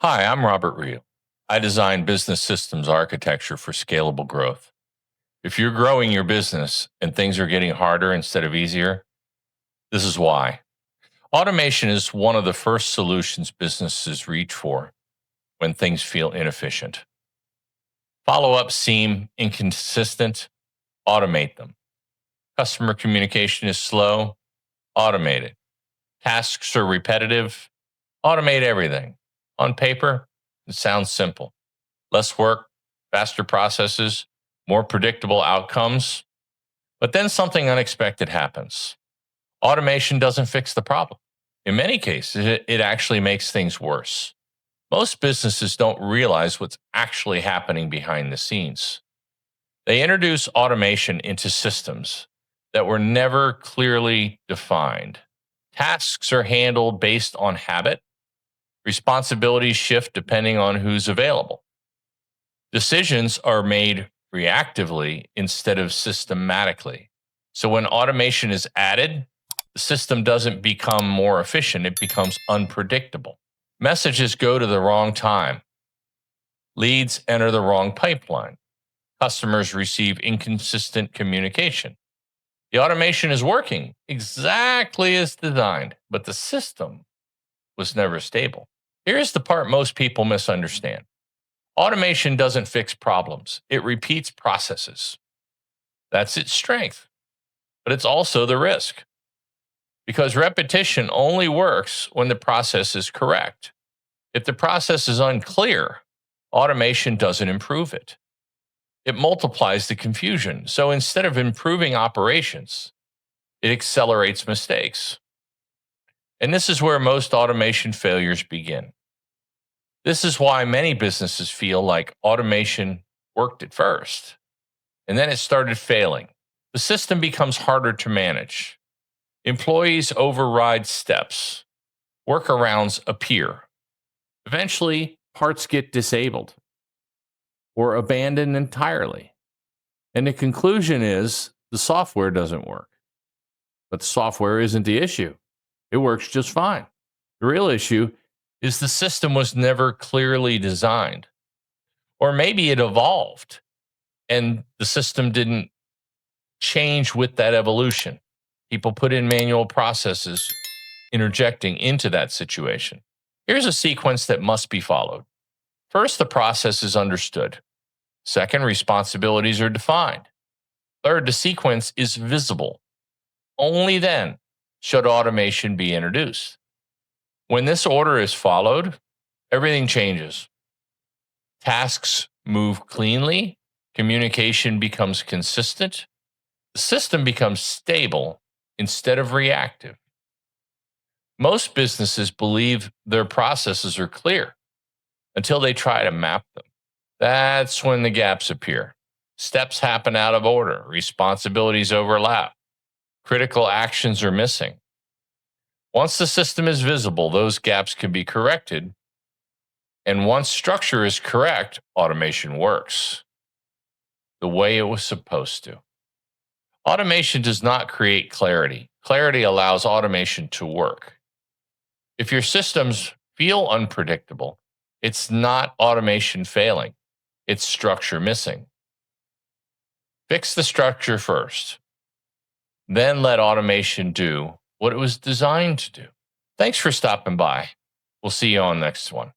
Hi, I'm Robert Reil. I design business systems architecture for scalable growth. If you're growing your business and things are getting harder instead of easier, this is why. Automation is one of the first solutions businesses reach for when things feel inefficient. Follow ups seem inconsistent, automate them. Customer communication is slow, automate it. Tasks are repetitive, automate everything. On paper, it sounds simple. Less work, faster processes, more predictable outcomes. But then something unexpected happens. Automation doesn't fix the problem. In many cases, it actually makes things worse. Most businesses don't realize what's actually happening behind the scenes. They introduce automation into systems that were never clearly defined. Tasks are handled based on habit. Responsibilities shift depending on who's available. Decisions are made reactively instead of systematically. So when automation is added, the system doesn't become more efficient, it becomes unpredictable. Messages go to the wrong time. Leads enter the wrong pipeline. Customers receive inconsistent communication. The automation is working exactly as designed, but the system was never stable. Here's the part most people misunderstand. Automation doesn't fix problems, it repeats processes. That's its strength, but it's also the risk. Because repetition only works when the process is correct. If the process is unclear, automation doesn't improve it. It multiplies the confusion. So instead of improving operations, it accelerates mistakes. And this is where most automation failures begin. This is why many businesses feel like automation worked at first, and then it started failing. The system becomes harder to manage. Employees override steps. Workarounds appear. Eventually, parts get disabled or abandoned entirely. And the conclusion is the software doesn't work. But the software isn't the issue. It works just fine. The real issue is the system was never clearly designed. Or maybe it evolved and the system didn't change with that evolution. People put in manual processes interjecting into that situation. Here's a sequence that must be followed. First, the process is understood. Second, responsibilities are defined. Third, the sequence is visible. Only then should automation be introduced. When this order is followed, everything changes. Tasks move cleanly, communication becomes consistent, the system becomes stable instead of reactive. Most businesses believe their processes are clear until they try to map them. That's when the gaps appear. Steps happen out of order, responsibilities overlap, critical actions are missing. Once the system is visible, those gaps can be corrected. And once structure is correct, automation works the way it was supposed to. Automation does not create clarity. Clarity allows automation to work. If your systems feel unpredictable, it's not automation failing, it's structure missing. Fix the structure first, then let automation do what it was designed to do. Thanks for stopping by. We'll see you on the next one.